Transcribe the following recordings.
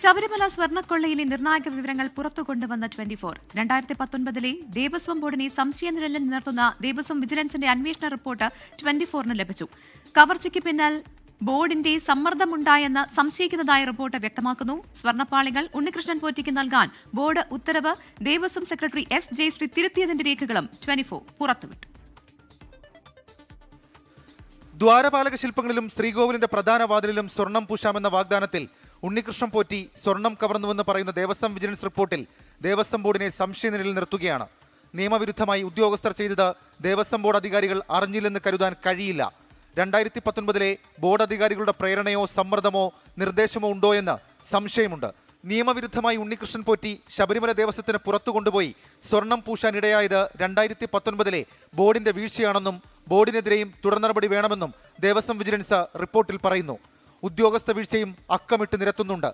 ശബരിമല സ്വർണ്ണക്കൊള്ളയിലെ നിർണായക വിവരങ്ങൾ പുറത്തുകൊണ്ടുവന്ന 24. 2019 ദേവസ്വം ബോർഡിനെ സംശയനിഴലിൽ നിർത്തുന്ന ദേവസ്വം വിജിലൻസിന്റെ അന്വേഷണ റിപ്പോർട്ട് 24 ലഭിച്ചു. കവർച്ചയ്ക്ക് പിന്നിൽ ബോർഡിന്റെ സമ്മർദ്ദമുണ്ടായെന്ന് സംശയിക്കുന്നതായി റിപ്പോർട്ട് വ്യക്തമാക്കുന്നു. സ്വർണ്ണപ്പാളികൾ ഉണ്ണികൃഷ്ണൻ പോറ്റിക്ക് നൽകാൻ ബോർഡ് ഉത്തരവ് ദേവസ്വം സെക്രട്ടറി എസ് ജയശ്രീ തിരുത്തിയതിന്റെ രേഖകളും 24 പുറത്തുവിട്ടു. ദ്വാരപാലക ശില്പങ്ങളിലും ശ്രീകോവിലിന്റെ പ്രധാന വാതിലിലും സ്വർണം പൂശാമെന്ന വാഗ്ദാനത്തിൽ ഉണ്ണികൃഷ്ണൻ പോറ്റി സ്വർണം കവർന്നുവെന്ന് പറയുന്ന ദേവസ്വം വിജിലൻസ് റിപ്പോർട്ടിൽ ദേവസ്വം ബോർഡിനെ സംശയനിഴലിൽ നിർത്തുകയാണ്. നിയമവിരുദ്ധമായി ഉദ്യോഗസ്ഥർ ചെയ്തത് ദേവസ്വം ബോർഡ് അധികാരികൾ അറിഞ്ഞില്ലെന്ന് കരുതാൻ കഴിയില്ല. 2019 ബോർഡ് അധികാരികളുടെ പ്രേരണയോ സമ്മർദ്ദമോ നിർദ്ദേശമോ ഉണ്ടോ എന്ന് സംശയമുണ്ട്. നിയമവിരുദ്ധമായി ഉണ്ണികൃഷ്ണൻ പോറ്റി ശബരിമല ദേവസ്വത്തിന് പുറത്തു കൊണ്ടുപോയി സ്വർണം പൂശാനിടയായത് 2019 ബോർഡിന്റെ വീഴ്ചയാണെന്നും ബോർഡിനെതിരെയും തുടർ നടപടി വേണമെന്നും ദേവസ്വം വിജിലൻസ് റിപ്പോർട്ടിൽ പറയുന്നു. ഉദ്യോഗസ്ഥ വീഴ്ചയും അക്കമിട്ട് നിരത്തുന്നുണ്ട്.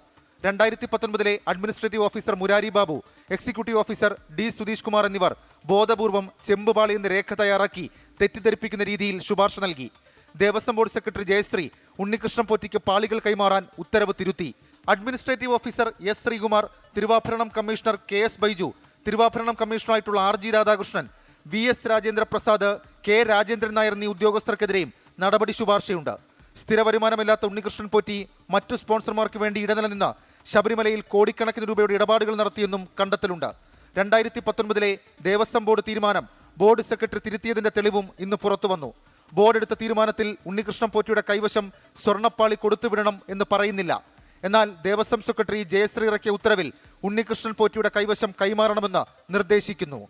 2019 administrative officer Murari Babu, executive officer D Sudheesh Kumar എന്നിവർ ബോധപൂർവം ചെമ്പുപാളി എന്ന രേഖ തയ്യാറാക്കി തെറ്റിദ്ധരിപ്പിക്കുന്ന രീതിയിൽ ശുപാർശ നൽകി. ദേവസ്വം ബോർഡ് സെക്രട്ടറി ജയശ്രീ ഉണ്ണികൃഷ്ണൻ പോറ്റിക്ക് പാളികൾ കൈമാറാൻ ഉത്തരവ് തിരുത്തി. Administrative officer S Sreekumar, Thiruvabharanam commissioner K S Baiju, Thiruvabharanam കമ്മീഷണറായിട്ടുള്ള R G Radhakrishnan, V S Rajendra Prasad, K Rajendran Nair എന്നീ ഉദ്യോഗസ്ഥർക്കെതിരെയും നടപടി ശുപാർശയുണ്ട്. സ്ഥിര വരുമാനമില്ലാത്ത ഉണ്ണികൃഷ്ണൻ പോറ്റി മറ്റു സ്പോൺസർമാർക്ക് വേണ്ടി ഇടനിലനിന്ന് ശബരിമലയിൽ കോടിക്കണക്കിന് രൂപയുടെ ഇടപാടുകൾ നടത്തിയെന്നും കണ്ടെത്തലുണ്ട്. 2019 ദേവസ്വം ബോർഡ് തീരുമാനം ബോർഡ് സെക്രട്ടറി തിരുത്തിയതിന്റെ തെളിവും ഇന്ന് പുറത്തുവന്നു. ബോർഡ് എടുത്ത തീരുമാനത്തിൽ ഉണ്ണികൃഷ്ണൻ പോറ്റിയുടെ കൈവശം സ്വർണ്ണപ്പാളി കൊടുത്തുവിടണം എന്ന് പറയുന്നില്ല. എന്നാൽ ദേവസ്വം സെക്രട്ടറി ജയശ്രീ ഇറക്കിയ ഉത്തരവിൽ ഉണ്ണികൃഷ്ണൻ പോറ്റിയുടെ കൈവശം കൈമാറണമെന്ന് നിർദ്ദേശിക്കുന്നു.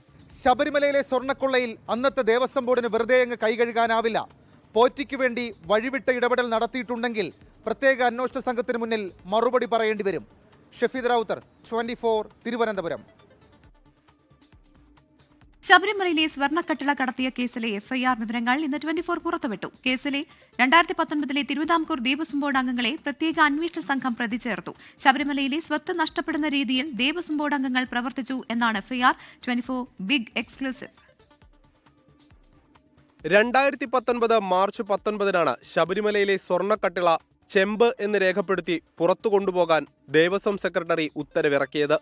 ശബരിമലയിലെ സ്വർണ്ണക്കൊള്ളയിൽ അന്നത്തെ ദേവസ്വം ബോർഡിന് വെറുതെ അങ്ങ് കൈകഴുകാനാവില്ല. പോറ്റിക്ക് വേണ്ടി വഴിവിട്ട ഇടപെടൽ നടത്തിയിട്ടുണ്ടെങ്കിൽ പ്രത്യേക അന്വേഷണ സംഘത്തിന് മുന്നിൽ മറുപടി പറയേണ്ടി വരും. ഷഫീദ് റാവുത്തർ, 24, തിരുവനന്തപുരം. ശബരിമലയിലെ സ്വർണ്ണക്കട്ടിള കടത്തിയ കേസിലെ എഫ്ഐആർ വിവരങ്ങൾ ഇന്ന് 24 പുറത്തുവിട്ടു. കേസിലെ 2019 തിരുവിതാംകൂർ ദേവസ്വം ബോർഡ് അംഗങ്ങളെ പ്രത്യേക അന്വേഷണ സംഘം പ്രതി ചേർത്തു. ശബരിമലയിലെ സ്വത്ത് നഷ്ടപ്പെടുന്ന രീതിയിൽ ദേവസ്വം ബോർഡ് അംഗങ്ങൾ പ്രവർത്തിച്ചു എന്നാണ് എഫ്ഐആർ. 24 big exclusive. 2019 മാർച്ച് 19 ശബരിമലയിലെ സ്വർണ്ണക്കട്ടിള ചെമ്പ് എന്ന് രേഖപ്പെടുത്തി പുറത്തു കൊണ്ടുപോകാൻ ദേവസ്വം സെക്രട്ടറി ഉത്തരവിറക്കിയത്.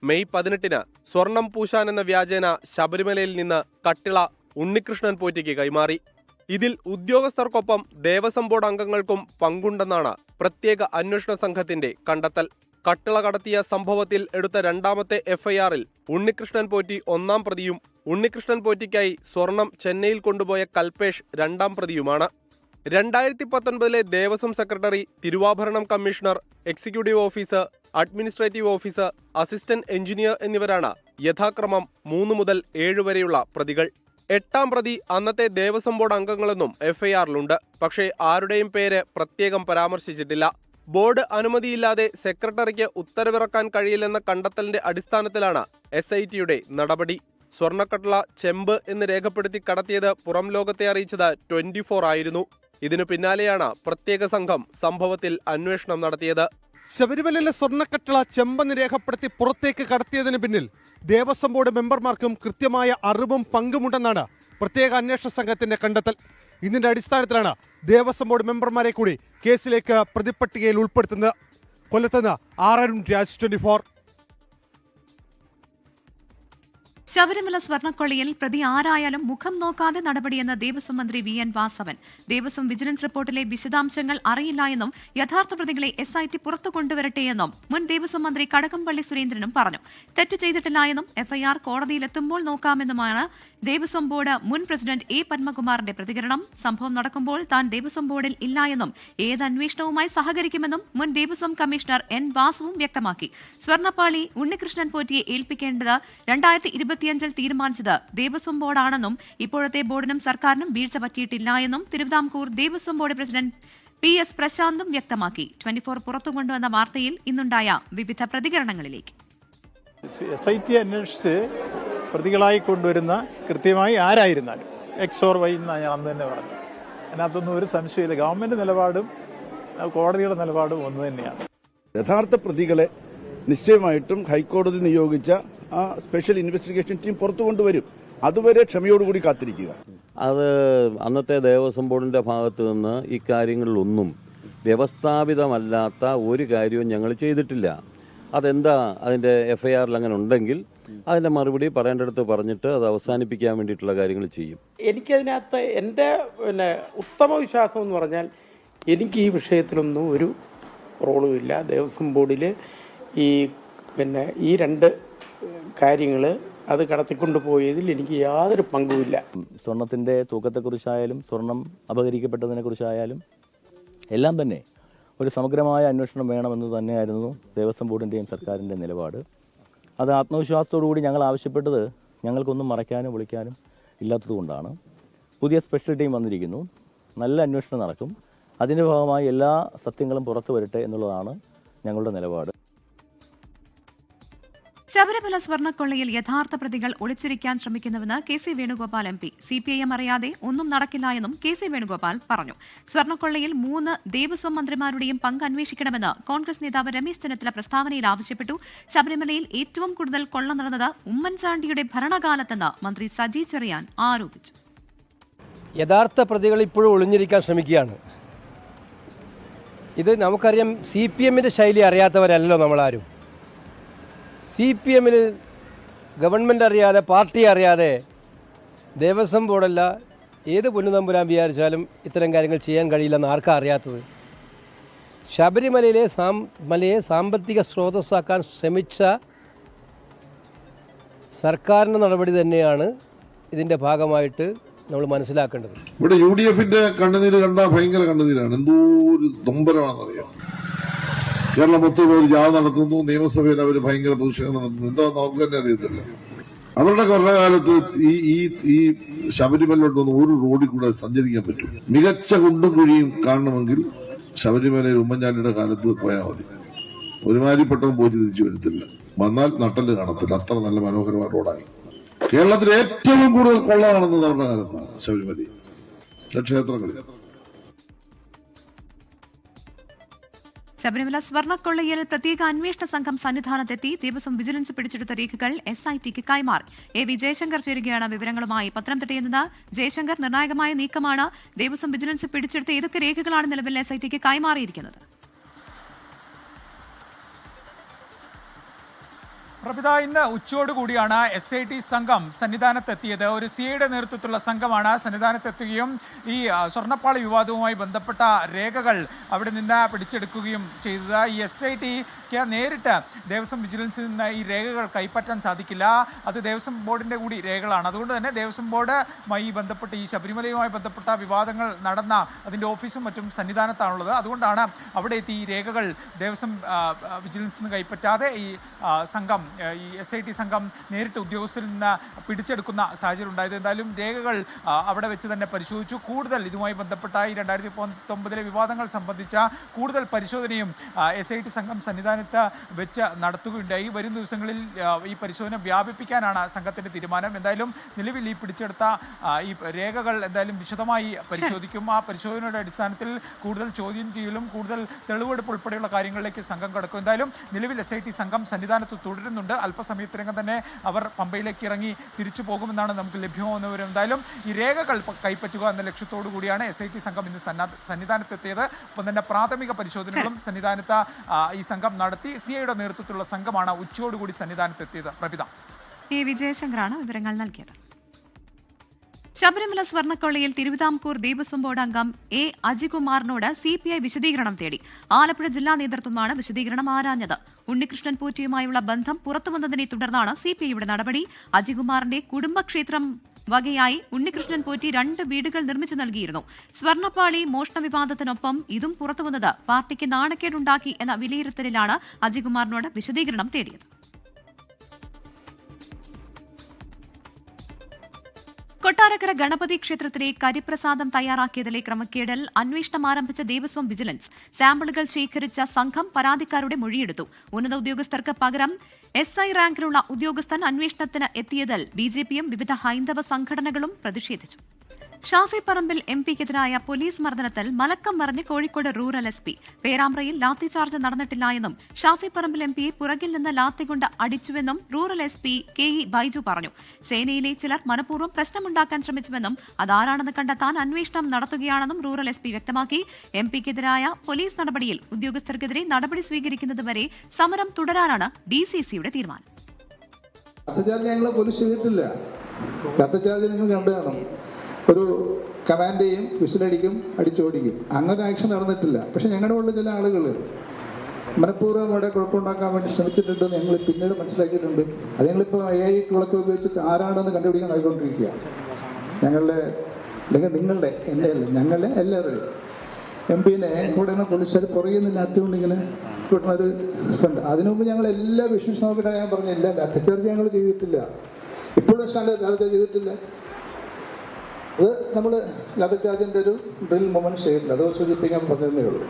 മെയ് 18 സ്വർണം പൂശാൻ എന്ന വ്യാജേന ശബരിമലയിൽ നിന്ന് കട്ടിള ഉണ്ണികൃഷ്ണൻ പോറ്റിക്ക് കൈമാറി. ഇതിൽ ഉദ്യോഗസ്ഥർക്കൊപ്പം ദേവസ്വം ബോർഡ് അംഗങ്ങൾക്കും പങ്കുണ്ടെന്നാണ് പ്രത്യേക അന്വേഷണ സംഘത്തിന്റെ കണ്ടെത്തൽ. കട്ടിള കടത്തിയ സംഭവത്തിൽ എടുത്ത രണ്ടാമത്തെ എഫ്ഐആറിൽ ഉണ്ണികൃഷ്ണൻ പോറ്റി 1-ാം പ്രതിയും ഉണ്ണികൃഷ്ണൻ പോറ്റിക്കായി സ്വർണം ചെന്നൈയിൽ കൊണ്ടുപോയ കൽപേഷ് 2-ാം പ്രതിയുമാണ്. 2019 Devaswom secretary, Thiruvabharanam commissioner, executive officer, administrative officer, assistant engineer എന്നിവരാണ് യഥാക്രമം 3 മുതൽ 7 വരെയുള്ള പ്രതികൾ. 8-ാം പ്രതി അന്നത്തെ ദേവസ്വം ബോർഡ് അംഗങ്ങളെന്നും എഫ്ഐആറിലുണ്ട്. പക്ഷേ ആരുടെയും പേര് പ്രത്യേകം പരാമർശിച്ചിട്ടില്ല. ബോർഡ് അനുമതിയില്ലാതെ സെക്രട്ടറിക്ക് ഉത്തരവിറക്കാൻ കഴിയില്ലെന്ന കണ്ടെത്തലിന്റെ അടിസ്ഥാനത്തിലാണ് SITയുടെ നടപടി. സ്വർണ്ണക്കട്ടിള ചെമ്പ് എന്ന് രേഖപ്പെടുത്തി കടത്തിയത് പുറം ലോകത്തെ അറിയിച്ചത് 24 ആയിരുന്നു. ഇതിനു പിന്നാലെയാണ് പ്രത്യേക സംഘം സംഭവത്തിൽ അന്വേഷണം നടത്തിയത്. ശബരിമലയിലെ സ്വർണ്ണക്കട്ടിള ചെമ്പെന്ന് രേഖപ്പെടുത്തി പുറത്തേക്ക് കടത്തിയതിന് പിന്നിൽ ദേവസ്വം ബോർഡ് മെമ്പർമാർക്കും കൃത്യമായ അറിവും പങ്കുമുണ്ടെന്നാണ് പ്രത്യേക അന്വേഷണ സംഘത്തിന്റെ കണ്ടെത്തൽ. ഇതിന്റെ അടിസ്ഥാനത്തിലാണ് ദേവസ്വം ബോർഡ് മെമ്പർമാരെ കൂടി കേസിലേക്ക് പ്രതിപട്ടികയിൽ ഉൾപ്പെടുത്തുന്നത്. കൊല്ലത്തുനിന്ന് ആർ രാജ്, 24. ശബരിമല സ്വർണ്ണക്കൊള്ളയിൽ പ്രതി ആരായാലും മുഖം നോക്കാതെ നടപടിയെന്ന് ദേവസ്വം മന്ത്രി VN വാസവൻ. ദേവസ്വം വിജിലൻസ് റിപ്പോർട്ടിലെ വിശദാംശങ്ങൾ അറിയില്ല എന്നും യഥാർത്ഥ പ്രതികളെ SIT പുറത്തു കൊണ്ടുവരട്ടെയെന്നും മുൻ ദേവസ്വം മന്ത്രി കടകംപള്ളി സുരേന്ദ്രനും പറഞ്ഞു. തെറ്റ് ചെയ്തിട്ടില്ല എന്നും എഫ്ഐആർ കോടതിയിലെത്തുമ്പോൾ നോക്കാമെന്നുമാണ് ദേവസ്വം ബോർഡ് മുൻ പ്രസിഡന്റ് A പത്മകുമാറിന്റെ പ്രതികരണം. സംഭവം നടക്കുമ്പോൾ താൻ ദേവസ്വം ബോർഡിൽ ഇല്ല എന്നും ഏത് അന്വേഷണവുമായി സഹകരിക്കുമെന്നും മുൻ ദേവസ്വം കമ്മീഷണർ N വാസുവും വ്യക്തമാക്കി. സ്വർണ്ണപ്പാളി ഉണ്ണികൃഷ്ണൻ പോറ്റിയെ ഏൽപ്പിക്കേണ്ടത് 2025 തീരുമാനിച്ചത് ദേവസ്വം ബോർഡാണെന്നും ഇപ്പോഴത്തെ ബോർഡിനും സർക്കാരിനും വീഴ്ച പറ്റിയിട്ടില്ല എന്നും Thiruvithamkoor Devaswom board president PS പ്രശാന്തും വ്യക്തമാക്കി. 24 പുറത്തുകൊണ്ടുവന്ന വാർത്തയിൽ ഇന്നുണ്ടായ വിവിധ പ്രതികരണങ്ങളിലേക്ക്. SIT അന്വേഷിച്ച് പ്രതികളായി കൊണ്ടുവരുന്ന കൃത്യമായി ആരായിരുന്നാലും X or Y എന്നാണ് ഞാൻ അന്ന് തന്നെ പറഞ്ഞത്. അതിനകത്തൊന്നും ഒരു സംശയമില്ല. ഗവൺമെന്റ് നിലപാടും കോടതിയുടെ നിലപാടും ഒന്ന് തന്നെയാണ്. യഥാർത്ഥ പ്രതികളെ നിശ്ചയമായിട്ടും ഹൈക്കോടതി നിയോഗിച്ച ആ സ്പെഷ്യൽ ഇൻവെസ്റ്റിഗേഷൻ ടീം പുറത്തു കൊണ്ടുവരും. അതുവരെ ക്ഷമയോടുകൂടി കാത്തിരിക്കുക. അത് അന്നത്തെ ദേവസ്വം ബോർഡിന്റെ ഭാഗത്ത് നിന്ന് ഇക്കാര്യങ്ങളിലൊന്നും വ്യവസ്ഥാപിതമല്ലാത്ത ഒരു കാര്യവും ഞങ്ങൾ ചെയ്തിട്ടില്ല. അതെന്താ അതിൻ്റെ FIRൽ അങ്ങനെ ഉണ്ടെങ്കിൽ അതിൻ്റെ മറുപടി പറയേണ്ടടുത്ത് പറഞ്ഞിട്ട് അത് അവസാനിപ്പിക്കാൻ വേണ്ടിയിട്ടുള്ള കാര്യങ്ങൾ ചെയ്യും. എനിക്കതിനകത്ത് എൻ്റെ ഉത്തമ വിശ്വാസം എന്ന് പറഞ്ഞാൽ എനിക്ക് ഈ വിഷയത്തിലൊന്നും ഒരു റോളും ഇല്ല. ദേവസ്വം ബോർഡിൽ ഈ രണ്ട് കാര്യങ്ങൾ അത് കടത്തിക്കൊണ്ട് പോയതിൽ എനിക്ക് യാതൊരു പങ്കുമില്ല. സ്വർണത്തിൻ്റെ തൂക്കത്തെക്കുറിച്ചായാലും സ്വർണം അപഹരിക്കപ്പെട്ടതിനെക്കുറിച്ചായാലും എല്ലാം തന്നെ ഒരു സമഗ്രമായ അന്വേഷണം വേണമെന്ന് തന്നെയായിരുന്നു ദേവസ്വം ബോർഡിൻ്റെയും സർക്കാരിൻ്റെ നിലപാട്. അത് ആത്മവിശ്വാസത്തോടുകൂടി ഞങ്ങൾ ആവശ്യപ്പെട്ടത് ഞങ്ങൾക്കൊന്നും മറയ്ക്കാനും വിളിക്കാനും ഇല്ലാത്തതുകൊണ്ടാണ്. പുതിയ സ്പെഷ്യൽ ടീം വന്നിരിക്കുന്നു, നല്ല അന്വേഷണം നടക്കും, അതിൻ്റെ ഭാഗമായി എല്ലാ സത്യങ്ങളും പുറത്തു വരട്ടെ എന്നുള്ളതാണ് ഞങ്ങളുടെ നിലപാട്. ശബരിമല സ്വർണ്ണക്കൊള്ളയിൽ യഥാർത്ഥ പ്രതികൾ ഒളിച്ചിരിക്കാൻ ശ്രമിക്കുന്നുവെന്ന് KC വേണുഗോപാൽ MP. CPIM അറിയാതെ ഒന്നും നടക്കില്ല എന്നും KC വേണുഗോപാൽ പറഞ്ഞു. സ്വർണ്ണക്കൊള്ളയിൽ 3 ദേവസ്വം മന്ത്രിമാരുടെയും പങ്ക് അന്വേഷിക്കണമെന്ന് കോൺഗ്രസ് നേതാവ് രമേശ് ചെന്നിത്തല പ്രസ്താവനയിൽ ആവശ്യപ്പെട്ടു. ശബരിമലയിൽ ഏറ്റവും കൂടുതൽ കൊള്ള നടന്നത് ഉമ്മൻചാണ്ടിയുടെ ഭരണകാലത്തെന്ന് മന്ത്രി സജി ചെറിയാൻ ആരോപിച്ചു. യഥാർത്ഥ പ്രതികൾ ഇപ്പോഴും ഒളിഞ്ഞിരിക്കാൻ ശ്രമിക്കുകയാണ്. ഇത് നമുക്കറിയാം, CPMന്റെ ശൈലി അറിയാത്തവരല്ലോ നമ്മളാരും. CPMന് ഗവൺമെൻറ് അറിയാതെ, പാർട്ടി അറിയാതെ, ദേവസ്വം ബോർഡല്ല ഏത് പൊന്നുതമ്പുരാൻ വിചാരിച്ചാലും ഇത്തരം കാര്യങ്ങൾ ചെയ്യാൻ കഴിയില്ലെന്ന് ആർക്കാ അറിയാത്തത്? ശബരിമലയിലെ സാമ്പത്തിക സ്രോതസ്സാക്കാൻ ശ്രമിച്ച സർക്കാരിൻ്റെ നടപടി തന്നെയാണ് ഇതിൻ്റെ ഭാഗമായിട്ട് നമ്മൾ മനസ്സിലാക്കേണ്ടത്. ഇവിടെ UDFന്റെ കണ്ണുനീര് കണ്ടാൽ ഭയങ്കര കണ്ണുനീരാണ്. എന്തോ ഒരു നൊമ്പരമാണെന്നറിയാം. കേരളം മൊത്തം ഒരു ജാഥ നടത്തുന്നു, നിയമസഭയിൽ അവർ ഭയങ്കര പ്രതിഷേധം നടത്തുന്നു. എന്താ നമുക്ക് തന്നെ അറിയത്തില്ല. അവരുടെ ഭരണകാലത്ത് ഈ ശബരിമലയിലോട്ടൊന്നും ഒരു റോഡിൽ കൂടെ സഞ്ചരിക്കാൻ പറ്റും. മികച്ച കുണ്ടും കുഴിയും കാണണമെങ്കിൽ ശബരിമലയിൽ ഉമ്മൻചാണ്ടിയുടെ കാലത്ത് പോയാൽ മതി. ഒരുമാതിരിപ്പെട്ടവൻ പോയി തിരിച്ചു വരത്തില്ല, വന്നാൽ നട്ടല് കാണത്തില്ല. അത്ര നല്ല മനോഹരമായ റോഡായി. കേരളത്തിൽ ഏറ്റവും കൂടുതൽ കൊള്ള നടന്നത് അവരുടെ കാലത്താണ് ശബരിമലയിൽ, ക്ഷേത്രങ്ങളിൽ. ശബരിമല സ്വർണ്ണക്കൊള്ളയിൽ പ്രത്യേക അന്വേഷണ സംഘം സന്നിധാനത്തെത്തി. ദേവസ്വം വിജിലൻസ് പിടിച്ചെടുത്ത രേഖകൾ SITക്ക് കൈമാറി. AV ജയശങ്കർ ചേരുകയാണ് വിവരങ്ങളുമായി. പത്തനംതിട്ടയിൽ നിന്ന് ജയശങ്കർ, നിർണായകമായ നീക്കമാണ്. ദേവസ്വം വിജിലൻസ് പിടിച്ചെടുത്ത ഏതൊക്കെ രേഖകളാണ് നിലവിൽ SITക്ക് കൈമാറിയിരിക്കുന്നത്? പ്രഭിത, ഇന്ന് ഉച്ചയോടുകൂടിയാണ് SIT സംഘം സന്നിധാനത്തെത്തിയത്. ഒരു CIയുടെ നേതൃത്വത്തിലുള്ള സംഘമാണ് സന്നിധാനത്തെത്തുകയും ഈ സ്വർണ്ണപ്പാളി വിവാദവുമായി ബന്ധപ്പെട്ട രേഖകൾ അവിടെ നിന്ന് പിടിച്ചെടുക്കുകയും ചെയ്തത്. ഈ SITക്ക് നേരിട്ട് ദേവസ്വം വിജിലൻസിൽ നിന്ന് ഈ രേഖകൾ കൈപ്പറ്റാൻ സാധിക്കില്ല. അത് ദേവസ്വം ബോർഡിൻ്റെ കൂടി രേഖകളാണ്. അതുകൊണ്ട് തന്നെ ദേവസ്വം ബോർഡുമായി ബന്ധപ്പെട്ട് ഈ ശബരിമലയുമായി ബന്ധപ്പെട്ട വിവാദങ്ങൾ നടന്ന അതിൻ്റെ ഓഫീസും മറ്റും സന്നിധാനത്താണുള്ളത്. അതുകൊണ്ടാണ് അവിടെ എത്തി ഈ രേഖകൾ ദേവസ്വം വിജിലൻസിൽ നിന്ന് കൈപ്പറ്റാതെ ഈ സംഘം, ഈ SIT സംഘം നേരിട്ട് ഉദ്യോഗസ്ഥരിൽ നിന്ന് പിടിച്ചെടുക്കുന്ന സാഹചര്യം ഉണ്ടായത്. എന്തായാലും രേഖകൾ അവിടെ വെച്ച് തന്നെ പരിശോധിച്ചു. കൂടുതൽ ഇതുമായി ബന്ധപ്പെട്ട ഈ 2019 വിവാദങ്ങൾ സംബന്ധിച്ച കൂടുതൽ പരിശോധനയും SIT സംഘം സന്നിധാനത്ത് വെച്ച് നടത്തുകയുണ്ടായി. വരും ദിവസങ്ങളിൽ ഈ പരിശോധന വ്യാപിപ്പിക്കാനാണ് സംഘത്തിൻ്റെ തീരുമാനം. എന്തായാലും നിലവിൽ ഈ പിടിച്ചെടുത്ത ഈ രേഖകൾ എന്തായാലും വിശദമായി പരിശോധിക്കും. ആ പരിശോധനയുടെ അടിസ്ഥാനത്തിൽ കൂടുതൽ ചോദ്യം ചെയ്യലും കൂടുതൽ തെളിവെടുപ്പ് ഉൾപ്പെടെയുള്ള കാര്യങ്ങളിലേക്ക് സംഘം കടക്കും. എന്തായാലും നിലവിൽ SIT സംഘം സന്നിധാനത്ത് തുടരുന്നുണ്ട്. അല്പസമയത്തിനകം തന്നെ അവർ പമ്പയിലേക്ക് ഇറങ്ങി തിരിച്ചു പോകുമെന്നാണ് നമുക്ക് ലഭ്യമാകുന്ന വിവരം. എന്തായാലും ഈ രേഖകൾ കൈപ്പറ്റുക എന്ന ലക്ഷ്യത്തോടു കൂടിയാണ് SIT സംഘം ഇന്ന് സന്നിധാനത്തെത്തിയത്. ഒപ്പം തന്നെ പ്രാഥമിക പരിശോധനകളും സന്നിധാനത്ത് ഈ സംഘം നടത്തി. CIയുടെ നേതൃത്വത്തിലുള്ള സംഘമാണ് ഉച്ചയോടുകൂടി സന്നിധാനത്തെത്തിയത്. പ്രഭിത, AV ജയശങ്കറാണ് വിവരങ്ങൾ നൽകിയത്. ശബരിമല സ്വർണ്ണക്കൊള്ളയിൽ തിരുവിതാംകൂർ ദേവസ്വം ബോർഡ് അംഗം A. അജികുമാറിനോട് CPI വിശദീകരണം തേടി. ആലപ്പുഴ ജില്ലാ നേതൃത്വമാണ് വിശദീകരണം ആരാഞ്ഞത്. ഉണ്ണികൃഷ്ണൻ പോറ്റിയുമായുള്ള ബന്ധം പുറത്തുവന്നതിനെ തുടർന്നാണ് CPIയുടെ നടപടി. അജികുമാറിന്റെ കുടുംബക്ഷേത്രം വകയായി ഉണ്ണികൃഷ്ണൻ പോറ്റി 2 വീടുകൾ നിർമ്മിച്ചു നൽകിയിരുന്നു. സ്വർണ്ണപ്പാളി മോഷണ വിവാദത്തിനൊപ്പം ഇതും പുറത്തുവന്നത് പാർട്ടിക്ക് നാണക്കേടുണ്ടാക്കി എന്ന വിലയിരുത്തലിലാണ് അജികുമാറിനോട് വിശദീകരണം തേടിയത്. കൊട്ടാരക്കര ഗണപതി ക്ഷേത്രത്തിലെ കരിപ്രസാദം തയ്യാറാക്കിയതിലെ ക്രമക്കേടിൽ അന്വേഷണം ആരംഭിച്ച ദേവസ്വം വിജിലൻസ് സാമ്പിളുകൾ ശേഖരിച്ച സംഘം പരാതിക്കാരുടെ മൊഴിയെടുത്തു. ഉന്നത ഉദ്യോഗസ്ഥർക്ക് പകരം SI റാങ്കിലുള്ള ഉദ്യോഗസ്ഥൻ അന്വേഷണത്തിന് എത്തിയതിൽ BJPയും വിവിധ ഹൈന്ദവ സംഘടനകളും പ്രതിഷേധിച്ചു. ഷാഫി പറമ്പിൽ എംപിക്കെതിരായ പോലീസ് മർദ്ദനത്തിൽ മലക്കം മറിഞ്ഞ് കോഴിക്കോട് റൂറൽ SP. പേരാമ്പ്രയിൽ ലാത്തിചാർജ് നടന്നിട്ടില്ല എന്നും ഷാഫി പറമ്പിൽ MPയെ പുറകിൽ നിന്ന് ലാത്തി കൊണ്ട് അടിച്ചുവെന്നും റൂറൽ SP KE ബൈജു പറഞ്ഞു. സേനയിലെ ചിലർ മനഃപൂർവ്വം പ്രശ്നമുണ്ടാക്കാൻ ശ്രമിച്ചുവെന്നും അതാരാണെന്ന് കണ്ടെത്താൻ അന്വേഷണം നടത്തുകയാണെന്നും റൂറൽ SP വ്യക്തമാക്കി. MPക്കെതിരായ പോലീസ് നടപടിയിൽ ഉദ്യോഗസ്ഥർക്കെതിരെ നടപടി സ്വീകരിക്കുന്നതുവരെ സമരം തുടരാനാണ് DCCയുടെ തീരുമാനം. ഞങ്ങൾ പോലീസ് ചെയ്തിട്ടില്ല. കത്തച്ചാർജ് നിങ്ങൾ കണ്ടു കാണും. ഒരു കമാൻഡേയും വിസിലടിക്കും, അടിച്ചോടിക്കും. അങ്ങനെ ആക്ഷൻ നടന്നിട്ടില്ല. പക്ഷെ ഞങ്ങളുടെ ഉള്ള ചില ആളുകൾ മനഃപൂർവ്വം അവിടെ കുഴപ്പമുണ്ടാക്കാൻ വേണ്ടി ശ്രമിച്ചിട്ടുണ്ടെന്ന് ഞങ്ങൾ പിന്നീട് മനസ്സിലാക്കിയിട്ടുണ്ട്. അത് ഞങ്ങളിപ്പോൾ AI വിളക്ക് ഉപയോഗിച്ചിട്ട് ആരാണെന്ന് കണ്ടുപിടിക്കാൻ ആയിക്കൊണ്ടിരിക്കുക. ഞങ്ങളുടെ അല്ലെങ്കിൽ നിങ്ങളുടെ എൻ്റെ അല്ല, ഞങ്ങളുടെ എല്ലാവരുടെയും MPനെ കൂടെ പോലീസുകാർ പുറകിൽ നിന്നില്ലാത്തതുകൊണ്ട് ഇങ്ങനെ കിട്ടുന്നൊരു ഉണ്ട്. അതിനു മുമ്പ് ഞങ്ങൾ എല്ലാ വിഷൻസ് നോക്കിയിട്ടാണ് ഞാൻ പറഞ്ഞില്ല, ലാത്തിചാർജ് ഞങ്ങൾ ചെയ്തിട്ടില്ല. ഇപ്പോഴും ലാത്തിചാർജ് ചെയ്തിട്ടില്ല. അത് നമ്മൾ ലാത്തിചാർജിൻ്റെ ഒരു ഡ്രിൽ മൊമെന്റ് ചെയ്തിട്ടില്ല. അത് സൂചിപ്പിക്കാൻ പറഞ്ഞതേ ഉള്ളൂ.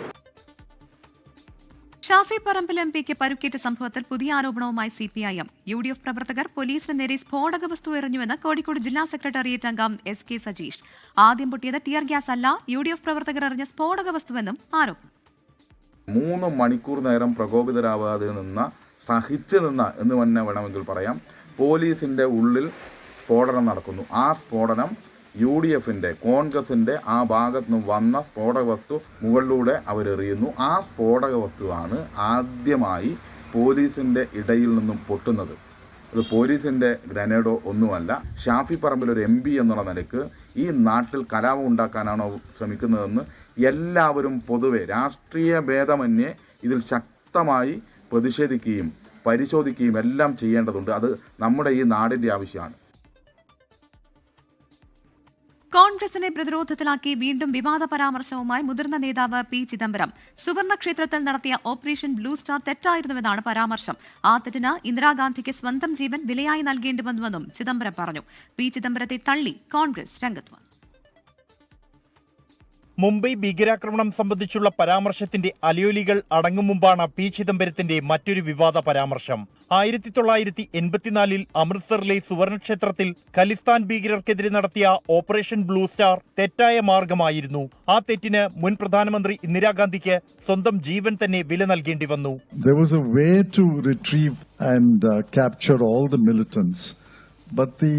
ഷാഫി പറമ്പിൽ MPക്ക് പരുക്കേറ്റ സംഭവത്തിൽ പുതിയ ആരോപണവുമായി CPIM. UDF പ്രവർത്തകർ പോലീസിന് നേരെ സ്ഫോടക വസ്തു എറിഞ്ഞുവെന്ന് കോഴിക്കോട് ജില്ലാ സെക്രട്ടേറിയറ്റ് അംഗം SK സജീഷ്. ആദ്യം പൊട്ടിയത് ടിയർ ഗ്യാസ് അല്ല, UDF പ്രവർത്തകർ എറിഞ്ഞ സ്ഫോടക വസ്തുവെന്നും ആരോപണം. 3 മണിക്കൂർ നേരം പ്രകോപിതരാവാതെ സഹിച്ചു നിന്ന എന്ന് തന്നെ വേണമെങ്കിൽ പറയാം. പോലീസിന്റെ ഉള്ളിൽ സ്ഫോടനം നടക്കുന്നു. ആ സ്ഫോടനം UDFന്റെ കോൺഗ്രസിന്റെ ആ ഭാഗത്ത് നിന്ന് വന്ന സ്ഫോടക വസ്തു മുകളിലൂടെ അവരെറിയുന്നു. ആ സ്ഫോടക വസ്തുവാണ് ആദ്യമായി പോലീസിന്റെ ഇടയിൽ നിന്നും പൊട്ടുന്നത്. അത് പോലീസിന്റെ ഗ്രനേഡോ ഒന്നുമല്ല. ഷാഫി പറമ്പിൽ ഒരു MP എന്നുള്ള നിലയ്ക്ക് ഈ നാട്ടിൽ കലാപം ഉണ്ടാക്കാനാണോ ശ്രമിക്കുന്നതെന്ന് എല്ലാവരും പൊതുവെ രാഷ്ട്രീയ ഭേദമന്യേ ഇതിൽ ശക്തമായി പ്രതിഷേധിക്കുകയും പരിശോധിക്കുകയും എല്ലാം ചെയ്യേണ്ടതുണ്ട്. അത് നമ്മുടെ ഈ നാടിന്റെ ആവശ്യമാണ്. കോൺഗ്രസിനെ പ്രതിരോധത്തിലാക്കി വീണ്ടും വിവാദ പരാമർശവുമായി മുതിർന്ന നേതാവ് P. ചിദംബരം. സുവർണ ക്ഷേത്രത്തിൽ നടത്തിയ ഓപ്പറേഷൻ ബ്ലൂ സ്റ്റാർ തെറ്റായിരുന്നുവെന്നാണ് പരാമർശം. ആ തെറ്റിന് ഇന്ദിരാഗാന്ധിക്ക് സ്വന്തം ജീവൻ വിലയായി നൽകേണ്ടി വന്നുവെന്നും ചിദംബരം പറഞ്ഞു. P. ചിദംബരത്തെ തള്ളി കോൺഗ്രസ് രംഗത്ത് വന്നു. മുംബൈ ഭീകരാക്രമണം സംബന്ധിച്ചുള്ള പരാമർശത്തിന്റെ അലയൊലികൾ അടങ്ങും മുമ്പാണ് P. ചിദംബരത്തിന്റെ മറ്റൊരു വിവാദ പരാമർശം. 1984 അമൃത്സറിലെ സുവർണക്ഷേത്രത്തിൽ ഖലിസ്ഥാൻ ഭീകരർക്കെതിരെ നടത്തിയ ഓപ്പറേഷൻ ബ്ലൂ സ്റ്റാർ തെറ്റായ മാർഗമായിരുന്നു. ആ തെറ്റിന് മുൻ പ്രധാനമന്ത്രി ഇന്ദിരാഗാന്ധിക്ക് സ്വന്തം ജീവൻ തന്നെ വില നൽകേണ്ടി വന്നു. There was a way to retrieve and capture all the militants, but the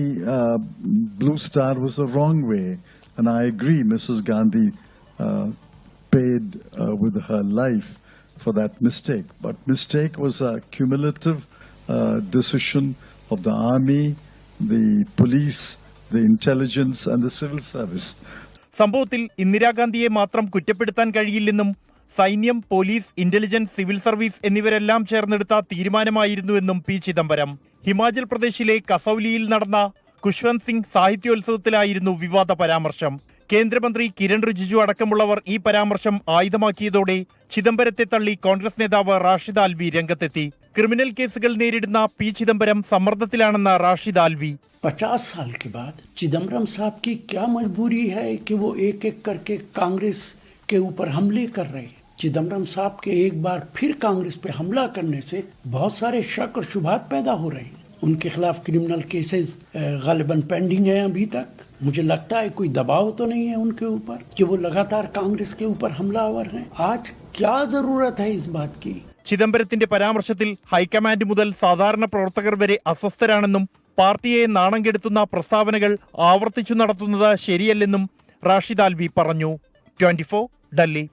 Blue Star was the wrong way. And I agree, Mrs. Gandhi paid with her life for that mistake. But mistake was a cumulative decision of the army, the police, the intelligence and the civil service. സംഭവത്തിൽ ഇന്ദിരാഗാന്ധിയെ മാത്രം കുറ്റപ്പെടുത്താൻ കഴിയില്ലെന്നും സൈന്യം, police, intelligence, civil service എന്നിവരെല്ലാം ചേർന്നെടുത്ത തീരുമാനമായിരുന്നുവെന്നും P. Chidambaram. Himachal പ്രദേശിലെ കസൌലിയിൽ നടന്ന ഖുഷ്വന്ത് സിംഗ് സാഹിത്യോത്സവത്തിലായിരുന്നു വിവാദ പരാമർശം. കേന്ദ്രമന്ത്രി കിരൺ റിജിജു അടക്കമുള്ളവർ ഈ പരാമർശം ആയുധമാക്കിയതോടെ ചിദംബരത്തെ തള്ളി കോൺഗ്രസ് നേതാവ് റാഷിദ് ആൽവി രംഗത്തെത്തി. ക്രിമിനൽ കേസുകൾ നേരിടുന്ന P. ചിദംബരം സമ്മർദ്ദത്തിലാണെന്ന് റാഷിദ് ആൽവി. 50 साल के बाद चिदम्बरम साहब की क्या मजबूरी है कि वो एक एक करके कांग्रेस के ऊपर हमले कर रहे हैं. चिदम्बरम साहब के एक बार फिर कांग्रेस पे हमला करने से बहुत सारे शक और शुबहात पैदा हो रहे हैं. उनके खिलाफ क्रिमिनल केसेस गालिबन पेंडिंग है अभी तक. मुझे लगता है कोई दबाव तो नहीं है उनके ऊपर कि वो लगातार कांग्रेस के ऊपर हमलावर हैं. आज क्या जरूरत है इस बात की. ചിദംബരത്തിന്റെ പരാമർശത്തിൽ ഹൈക്കമാൻഡ് മുതൽ സാധാരണ പ്രവർത്തകർ വരെ അസ്വസ്ഥരാണെന്നും പാർട്ടിയെ നാണം കെടുത്തുന്ന പ്രസ്താവനകൾ ആവർത്തിച്ചു നടത്തുന്നത് ശരിയല്ലെന്നും റാഷിദ് ആൽവി പറഞ്ഞു. 24 ഡൽഹി.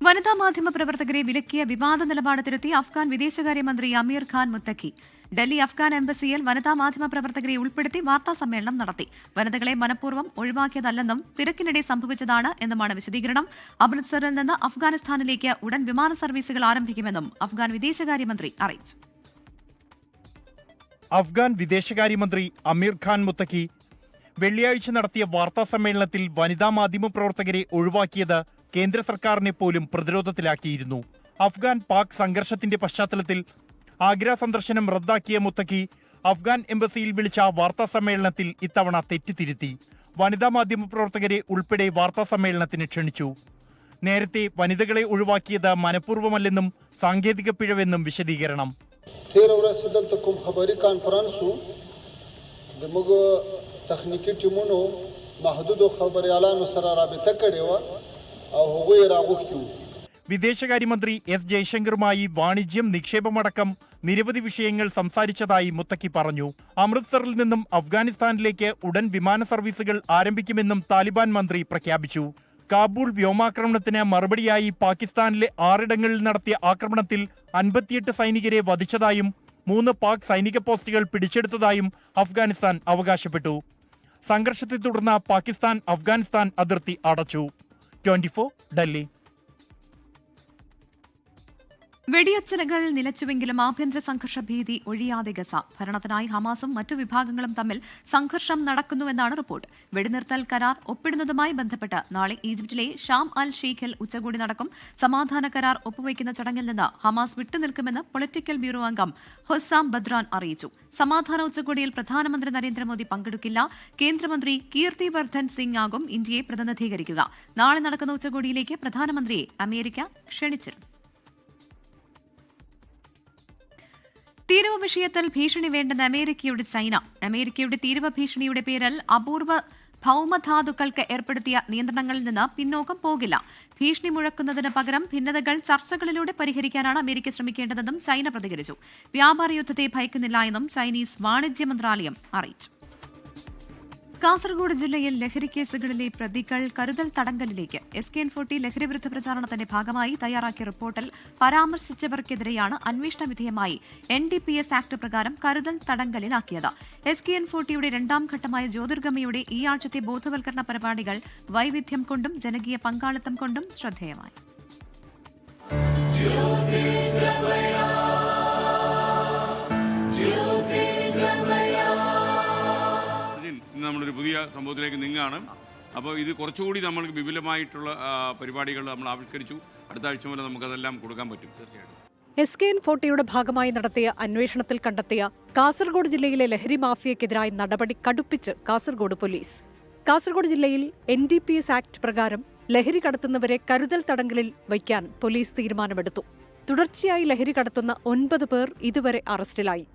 വനിതാ മാധ്യമ പ്രവർത്തകരെ വിലക്കിയ വിവാദ നിലപാട് തിരുത്തി അഫ്ഗാൻ വിദേശകാര്യമന്ത്രി അമീർ ഖാൻ മുത്തഖി. ഡൽഹി അഫ്ഗാൻ എംബസിയിൽ വനിതാ മാധ്യമ പ്രവർത്തകരെ ഉൾപ്പെടുത്തി വാർത്താ സമ്മേളനം നടത്തി. വനിതകളെ മനഃപൂർവ്വം ഒഴിവാക്കിയതല്ലെന്നും തിരക്കിനിടെ സംഭവിച്ചതാണ് എന്നുമാണ് വിശദീകരണം. അമൃത്സറിൽ നിന്ന് അഫ്ഗാനിസ്ഥാനിലേക്ക് ഉടൻ വിമാന സർവീസുകൾ ആരംഭിക്കുമെന്നും അഫ്ഗാൻ വിദേശകാര്യമന്ത്രി അറിയിച്ചു. അഫ്ഗാൻ വിദേശകാര്യമന്ത്രി അമീർ ഖാൻ മുത്തഖി വെള്ളിയാഴ്ച നടത്തിയ വാർത്താ സമ്മേളനത്തിൽ വനിതാ മാധ്യമ പ്രവർത്തകരെ ഒഴിവാക്കിയത് കേന്ദ്ര സർക്കാരിനെ പോലും പ്രതിരോധത്തിലാക്കിയിരുന്നു. അഫ്ഗാൻ പാക് സംഘർഷത്തിന്റെ പശ്ചാത്തലത്തിൽ ആഗ്ര സന്ദർശനം റദ്ദാക്കിയ മുത്തഖി അഫ്ഗാൻ എംബസിയിൽ വിളിച്ച വാർത്താ സമ്മേളനത്തിൽ ഇത്തവണ തെറ്റുതിരുത്തി. വനിതാ മാധ്യമ പ്രവർത്തകരെ ഉൾപ്പെടെ വാർത്താ സമ്മേളനത്തിന് ക്ഷണിച്ചു. നേരത്തെ വനിതകളെ ഒഴിവാക്കിയത് മനഃപൂർവ്വമല്ലെന്നും സാങ്കേതിക പിഴവെന്നും വിശദീകരണം. تخنیکی ټیمونو محدودو خبريالانو سره رابطه کړې وه او هغوی یې راغوښتي وو. വിദേശകാര്യമന്ത്രി എസ് ജയശങ്കറുമായി വാണിജ്യം, നിക്ഷേപമടക്കം നിരവധി വിഷയങ്ങൾ സംസാരിച്ചതായി മുത്തക്കി പറഞ്ഞു. അമൃത്സറിൽ നിന്നും അഫ്ഗാനിസ്ഥാനിലേക്ക് ഉടൻ വിമാന സർവീസുകൾ ആരംഭിക്കുമെന്നും താലിബാൻ മന്ത്രി പ്രഖ്യാപിച്ചു. കാബൂൾ വ്യോമാക്രമണത്തിന് മറുപടിയായി പാകിസ്ഥാനിലെ 6 ഇടങ്ങളിൽ നടത്തിയ ആക്രമണത്തിൽ 58 സൈനികരെ വധിച്ചതായും 3 പാക് സൈനിക പോസ്റ്റുകൾ പിടിച്ചെടുത്തതായും അഫ്ഗാനിസ്ഥാൻ അവകാശപ്പെട്ടു. സംഘർഷത്തെ തുടർന്ന് പാകിസ്ഥാൻ അഫ്ഗാനിസ്ഥാൻ അതിർത്തി അടച്ചു. 24 ഡൽഹി. വെടിയൊച്ചലുകൾ നിലച്ചുവെങ്കിലും ആഭ്യന്തര സംഘർഷ ഭീതി ഒഴിയാതെ ഗസ. ഭരണത്തിനായി ഹമാസും മറ്റു വിഭാഗങ്ങളും തമ്മിൽ സംഘർഷം നടക്കുന്നുവെന്നാണ് റിപ്പോർട്ട്. വെടിനിർത്തൽ കരാർ ഒപ്പിടുന്നതുമായി ബന്ധപ്പെട്ട് നാളെ ഈജിപ്തിലെ ഷാം അൽ ഷെയ്ഖിൽ ഉച്ചകോടി നടക്കും. സമാധാന കരാർ ഒപ്പുവയ്ക്കുന്ന ചടങ്ങിൽ നിന്ന് ഹമാസ് വിട്ടുനിൽക്കുമെന്ന് പൊളിറ്റിക്കൽ ബ്യൂറോ അംഗം ഹൊസാം ബദ്രാൻ അറിയിച്ചു. സമാധാന ഉച്ചകോടിയിൽ പ്രധാനമന്ത്രി നരേന്ദ്രമോദി പങ്കെടുക്കില്ല. കേന്ദ്രമന്ത്രി കീർത്തി വർദ്ധൻ സിംഗ് ആകും ഇന്ത്യയെ പ്രതിനിധീകരിക്കുക. നാളെ നടക്കുന്ന ഉച്ചകോടിയിലേക്ക് പ്രധാനമന്ത്രിയെ അമേരിക്ക ക്ഷണിച്ചിരുന്നു. തീരുവ വിഷയത്തിൽ ഭീഷണി വേണ്ടെന്ന് അമേരിക്കയുടെ ചൈന. അമേരിക്കയുടെ തീരുവ ഭീഷണിയുടെ പേരിൽ അപൂർവ ഭൌമധാതുക്കൾക്ക് ഏർപ്പെടുത്തിയ നിയന്ത്രണങ്ങളിൽ നിന്ന് പിന്നോക്കം പോകില്ല. ഭീഷണി മുഴക്കുന്നതിന് പകരം ഭിന്നതകൾ ചർച്ചകളിലൂടെ പരിഹരിക്കാനാണ് അമേരിക്ക ശ്രമിക്കേണ്ടതെന്നും ചൈന പ്രതികരിച്ചു. വ്യാപാര യുദ്ധത്തെ ഭയക്കുന്നില്ല എന്നും ചൈനീസ് വാണിജ്യ മന്ത്രാലയം അറിയിച്ചു. കാസർഗോഡ് ജില്ലയിൽ ലഹരി കേസുകളിലെ പ്രതികൾ കരുതൽ തടങ്കലിലേക്ക്. SKN40 ലഹരി വിരുദ്ധ പ്രചാരണത്തിന്റെ ഭാഗമായി തയ്യാറാക്കിയ റിപ്പോർട്ടിൽ പരാമർശിച്ചവർക്കെതിരെയാണ് അന്വേഷണ വിധേയമായി NDPS ആക്ട് പ്രകാരം കരുതൽ തടങ്കലിലാക്കിയത്. SKN40യുടെ 2ാം ഘട്ടമായ ജ്യോതിർഗമയുടെ ഈ ആഴ്ചത്തെ ബോധവൽക്കരണ പരിപാടികൾ വൈവിധ്യം കൊണ്ടും ജനകീയ പങ്കാളിത്തം കൊണ്ടും ശ്രദ്ധേയമായി. നമ്മളൊരു പുതിയ സംഭവത്തിലേക്ക് നീങ്ങുകയാണ്. അപ്പോൾ ഇത് കുറച്ചുകൂടി നമ്മൾക്ക് വിപുലമായിട്ടുള്ള പരിപാടികൾ നമ്മൾ ആവിഷ്കരിച്ചു. അടുത്ത ആഴ്ച മുതൽ നമുക്കതെല്ലാം കൊടുക്കാൻ പറ്റും. തീർച്ചയായിട്ടും SKN40യുടെ ഭാഗമായി നടത്തിയ അന്വേഷണത്തിൽ കണ്ടെത്തിയ കാസർഗോഡ് ജില്ലയിലെ ലഹരി മാഫിയക്കെതിരായ നടപടി കടുപ്പിച്ച് കാസർഗോഡ് പോലീസ്. കാസർഗോഡ് ജില്ലയിൽ NDPS ആക്ട് പ്രകാരം ലഹരി കടത്തുന്നവരെ കരുതൽ തടങ്കലിൽ വയ്ക്കാൻ പോലീസ് തീരുമാനമെടുത്തു. തുടർച്ചയായി ലഹരി കടത്തുന്ന 9 പേർ ഇതുവരെ അറസ്റ്റിലായി.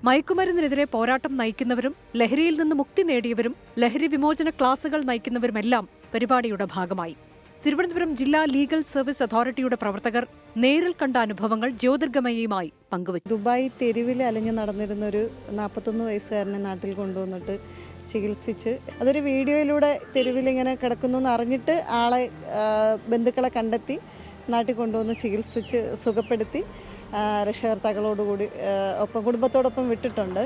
മയക്കുമരുന്നിനെതിരെ പോരാട്ടം നയിക്കുന്നവരും ലഹരിയിൽ നിന്ന് മുക്തി നേടിയവരും ലഹരി വിമോചന ക്ലാസുകൾ നയിക്കുന്നവരുമെല്ലാം പരിപാടിയുടെ ഭാഗമായി. തിരുവനന്തപുരം ജില്ലാ ലീഗൽ സർവീസ് അതോറിറ്റിയുടെ പ്രവർത്തകർ നേരിൽ കണ്ട അനുഭവങ്ങൾ ജ്യോതിർഗമയുമായി പങ്കുവച്ചു. ദുബായ് തെരുവിൽ അലഞ്ഞു നടന്നിരുന്നൊരു 41 വയസ്സുകാരനെ നാട്ടിൽ കൊണ്ടുവന്നിട്ട് ചികിത്സിച്ച് അതൊരു വീഡിയോയിലൂടെ തെരുവിലിങ്ങനെ കിടക്കുന്നു എന്ന് അറിഞ്ഞിട്ട് ആളെ ബന്ധുക്കളെ കണ്ടെത്തി നാട്ടിൽ കൊണ്ടുവന്ന് ചികിത്സിച്ച് സുഖപ്പെടുത്തി രക്ഷകർത്താക്കളോടുകൂടി ഒപ്പം കുടുംബത്തോടൊപ്പം വിട്ടിട്ടുണ്ട്.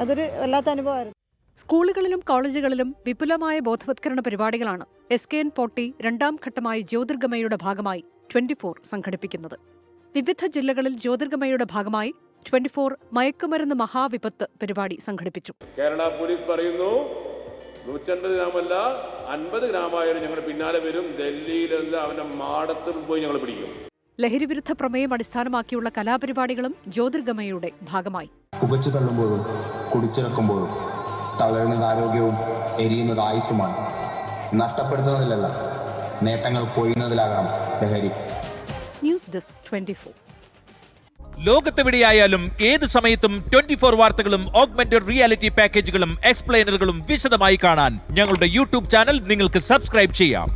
അതൊരു വല്ലാത്ത അനുഭവമായിരുന്നു. സ്കൂളുകളിലും കോളേജുകളിലും വിപുലമായ ബോധവത്കരണ പരിപാടികളാണ് SKN40 2ാം ഘട്ടമായ ജ്യോതിർഗമയുടെ ഭാഗമായി 24 സംഘടിപ്പിക്കുന്നത്. വിവിധ ജില്ലകളിൽ ജ്യോതിർഗമയുടെ ഭാഗമായി 24 മയക്കുമരുന്ന് മഹാവിപത്ത് പരിപാടി സംഘടിപ്പിച്ചു. കേരള പോലീസ് പറയുന്നു 150 ഗ്രാമല്ല 50 ഗ്രാമായാലും ഞങ്ങൾ പിന്നാലെ വരും. ഡൽഹിയിലെന്താ അവന്റെ മാടത്തിൽ പോയി ഞങ്ങൾ പിടിക്കും. ലഹരിവിരുദ്ധ പ്രമേയം അടിസ്ഥാനമാക്കിയുള്ള കലാപരിപാടികളും ജ്യോതിർഗമയുടെ ഭാഗമായി. പുകച്ചു തള്ളുമ്പോഴും കുടിച്ചിറക്കുമ്പോഴും തളരുന്നത് ആരോഗ്യവും എരിയുന്നത് ആയുസ്സുമാണ്. നഷ്ടപ്പെടുത്തുന്നതിലല്ല, നേട്ടങ്ങൾ കൊയ്യുന്നതിലാകാം ലഹരി. News desk 24. ലോകത്തെവിടെയായാലും ഏത് സമയത്തും 24 വാർത്തകളും ഓഗ്മെന്റഡ് റിയാലിറ്റി പാക്കേജുകളും എക്സ്പ്ലെയിനറുകളും വിശദമായി കാണാൻ ഞങ്ങളുടെ YouTube ചാനൽ നിങ്ങൾക്ക് സബ്സ്ക്രൈബ് ചെയ്യാം.